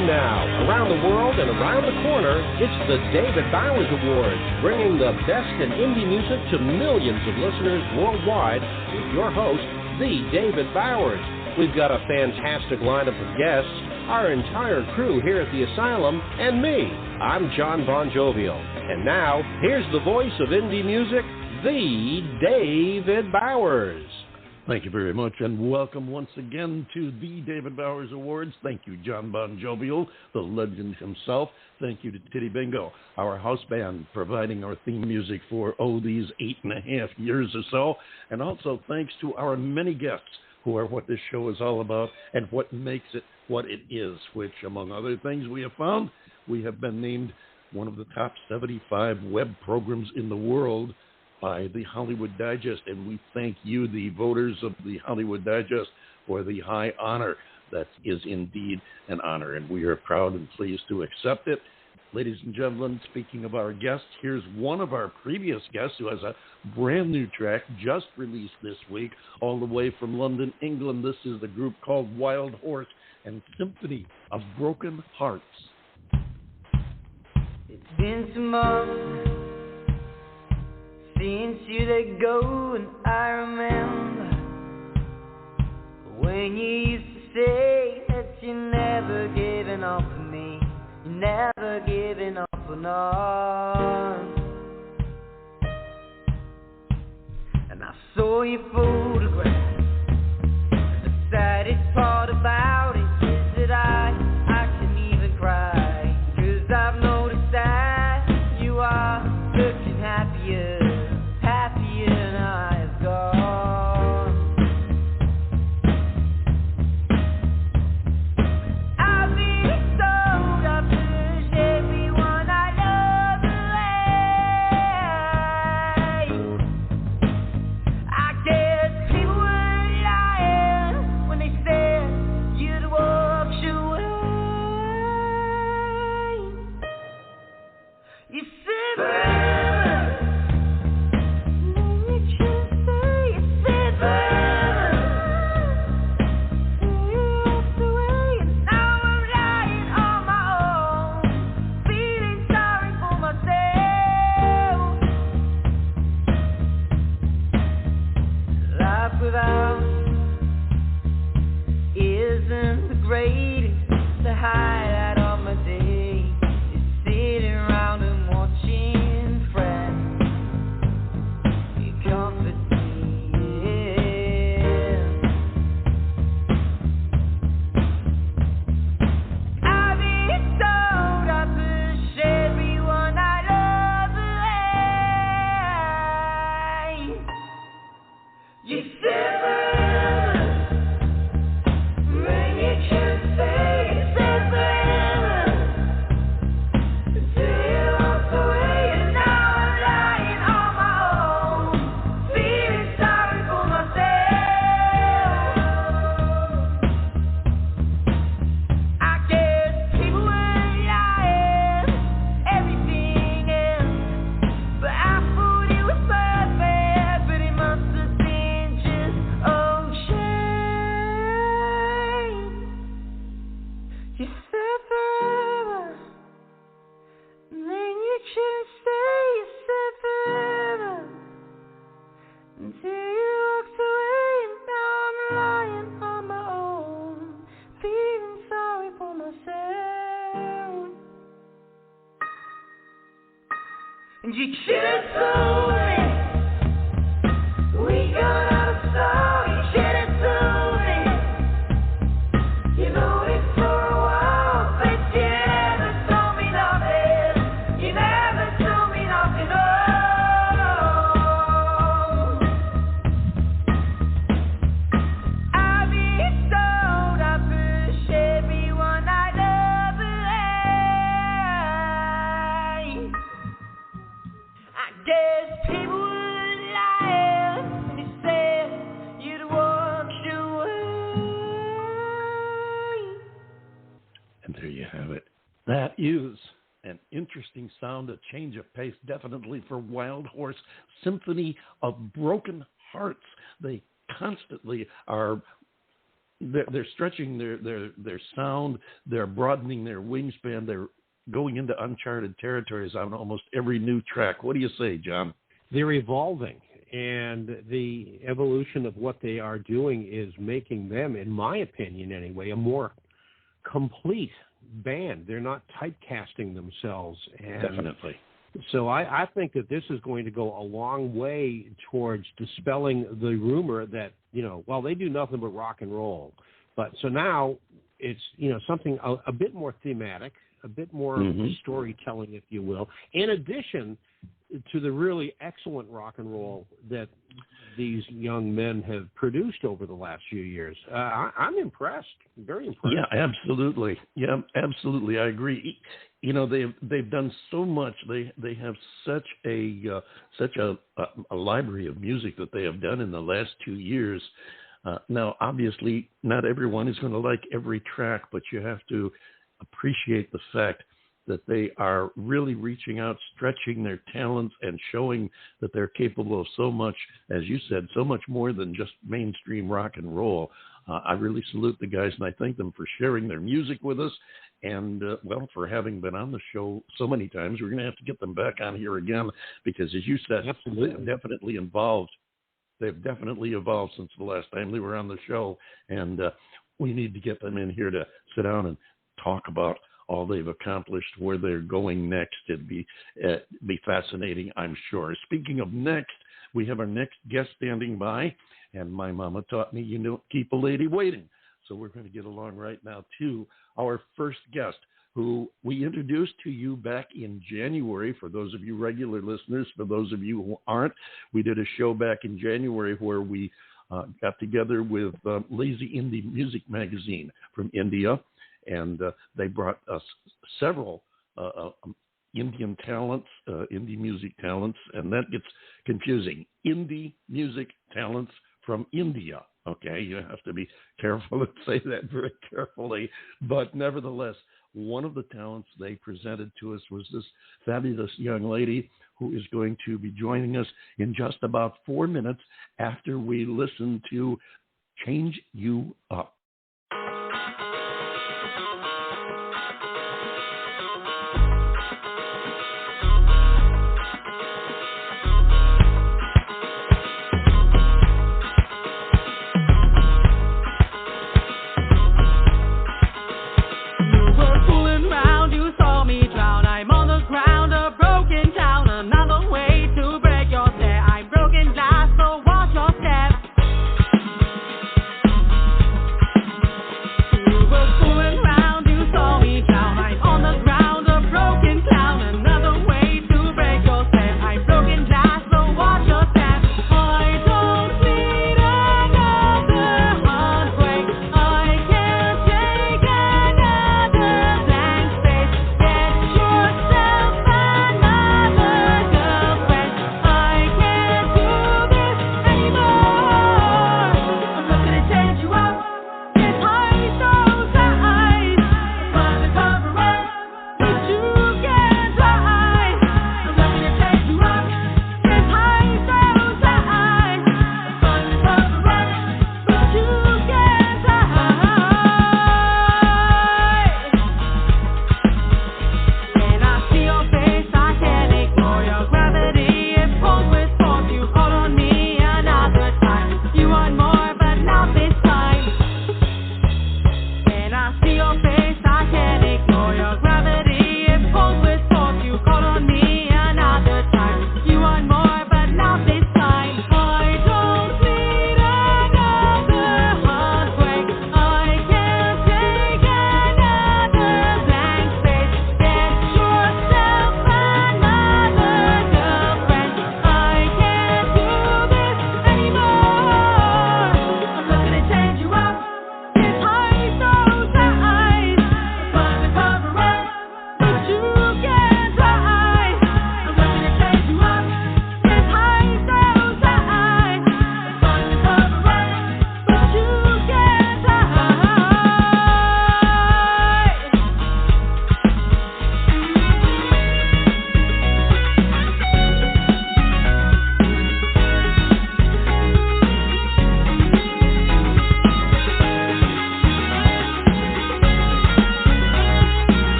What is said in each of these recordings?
And now, around the world and around the corner, it's the David Bowers Awards, bringing the best in indie music to millions of listeners worldwide with your host, the David Bowers. We've got a fantastic lineup of guests, our entire crew here at the Asylum, and me. I'm John Bon Jovial. And now, here's the voice of indie music, the David Bowers. Thank you very much, and welcome once again to the David Bowers Awards. Thank you, John Bon Jovial, the legend himself. Thank you to Titty Bingo, our house band, providing our theme music for, these 8.5 years or so. And also thanks to our many guests who are what this show is all about and what makes it what it is, which, among other things we have found, we have been named one of the top 75 web programs in the world by the Hollywood Digest, and we thank you, the voters of the Hollywood Digest, for the high honor. That is indeed an honor, and we are proud and pleased to accept it. Ladies and gentlemen, speaking of our guests, here's one of our previous guests who has a brand new track just released this week, all the way from London, England. This is the group called Wild Horse and Symphony of Broken Hearts. It's been some months since you let go, and I remember when you used to say that you never giving up on me, you never giving up on us. And I saw your photograph. The saddest part about it is that I can even cry, 'cause I've noticed that you are looking happier. Interesting sound, a change of pace, definitely for Wild Horse Symphony of Broken Hearts. They constantly are they're stretching their sound, they're broadening their wingspan, they're going into uncharted territories on almost every new track. What do you say, John? They're evolving, and the evolution of what they are doing is making them, in my opinion anyway, a more complete band. They're not typecasting themselves. And definitely. So I think that this is going to go a long way towards dispelling the rumor that, well, they do nothing but rock and roll. But so now it's, something a bit more thematic, a bit more storytelling, if you will, in addition to the really excellent rock and roll that these young men have produced over the last few years. I'm impressed, very impressed. Yeah, absolutely. Yeah, absolutely. I agree. They've done so much. They have such a library of music that they have done in the last 2 years. Now, obviously, not everyone is going to like every track, but you have to appreciate the fact that they are really reaching out, stretching their talents, and showing that they're capable of so much, as you said, so much more than just mainstream rock and roll. I really salute the guys, and I thank them for sharing their music with us, and, for having been on the show so many times. We're going to have to get them back on here again because, as you said, they've definitely evolved. They've definitely evolved since the last time they were on the show, and we need to get them in here to sit down and talk about all they've accomplished, where they're going next. It'd be fascinating, I'm sure. Speaking of next, we have our next guest standing by, and my mama taught me you don't keep a lady waiting. So we're going to get along right now to our first guest, who we introduced to you back in January. For those of you regular listeners, for those of you who aren't, we did a show back in January where we got together with Lazy Indie Music Magazine from India. And they brought us several Indian talents, indie music talents, and that gets confusing. Indie music talents from India. Okay, you have to be careful and say that very carefully. But nevertheless, one of the talents they presented to us was this fabulous young lady who is going to be joining us in just about 4 minutes after we listen to Change You Up.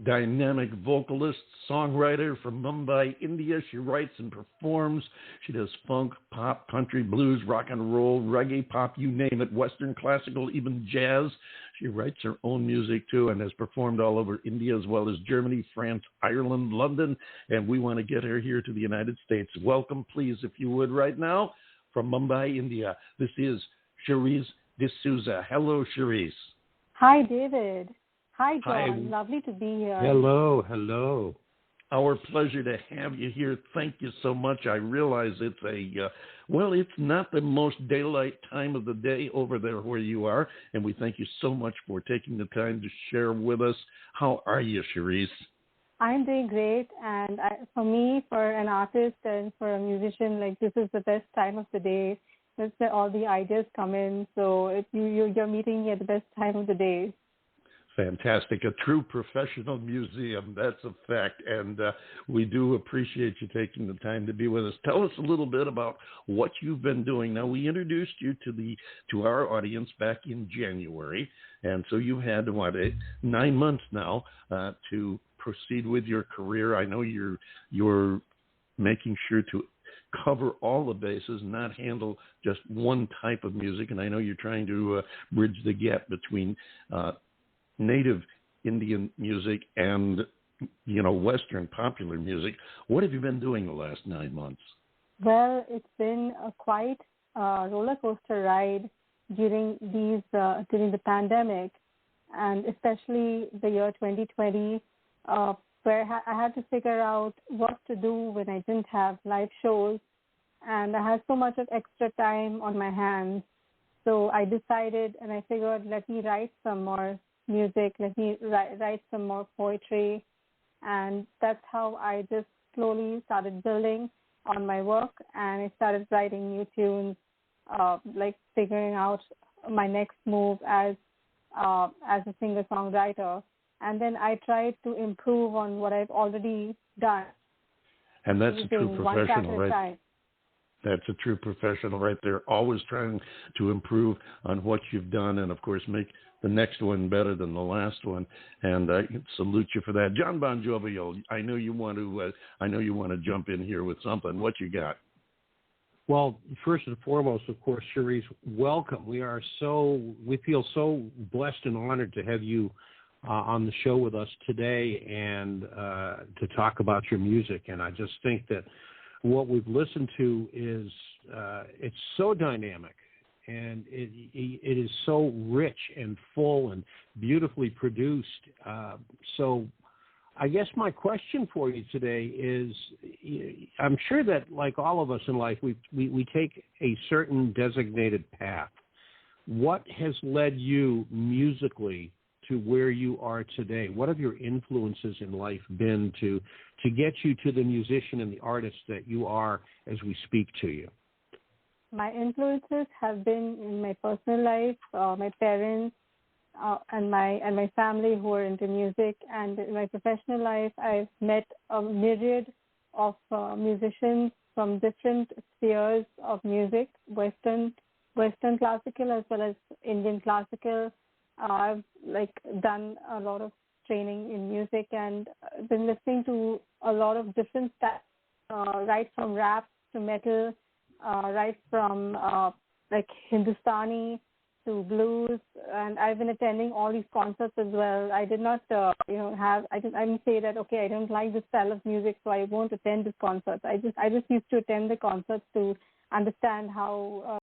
Dynamic vocalist, songwriter from Mumbai, India. She writes and performs. She does funk, pop, country, blues, rock and roll, reggae, pop, you name it, Western, classical, even jazz. She writes her own music, too, and has performed all over India as well as Germany, France, Ireland, London. And we want to get her here to the United States. Welcome, please, if you would, right now, from Mumbai, India. This is Sherise D'Souza. Hello, Sherise. Hi, David. Hi, John. Hi. Lovely to be here. Hello. Our pleasure to have you here. Thank you so much. I realize it's it's not the most daylight time of the day over there where you are, and we thank you so much for taking the time to share with us. How are you, Sherise? I'm doing great, and for me, for an artist and for a musician, like this is the best time of the day. That's where all the ideas come in, so you're meeting me at the best time of the day. Fantastic. A true professional museum. That's a fact. And we do appreciate you taking the time to be with us. Tell us a little bit about what you've been doing. Now, we introduced you to our audience back in January. And so you've had, 9 months now to proceed with your career. I know you're making sure to cover all the bases, not handle just one type of music. And I know you're trying to bridge the gap between native Indian music and, Western popular music. What have you been doing the last 9 months? Well, it's been a quite roller coaster ride during the pandemic, and especially the year 2020, where I had to figure out what to do when I didn't have live shows, and I had so much of extra time on my hands. So I decided, and I figured, let me write some more music, let me write some more poetry, and that's how I just slowly started building on my work, and I started writing new tunes, figuring out my next move as a singer-songwriter, and then I tried to improve on what I've already done. And that's a true professional, right? That's a true professional right there, always trying to improve on what you've done and, of course, make the next one better than the last one, and I salute you for that. John Bon Jovial, I know you want to jump in here with something. What you got? Well, first and foremost, of course, Sherise, welcome. We feel so blessed and honored to have you on the show with us today and to talk about your music. And I just think that what we've listened to is it's so dynamic. And it is so rich and full and beautifully produced. So I guess my question for you today is, I'm sure that like all of us in life, we take a certain designated path. What has led you musically to where you are today? What have your influences in life been to get you to the musician and the artist that you are as we speak to you? My influences have been in my personal life, my parents, and my family who are into music. And in my professional life, I've met a myriad of musicians from different spheres of music, Western classical as well as Indian classical. I've done a lot of training in music and been listening to a lot of different styles, right from rap to metal. Right from Hindustani to blues, and I've been attending all these concerts as well. I did not, I didn't say that okay, I don't like this style of music, so I won't attend this concert. I just used to attend the concerts to understand how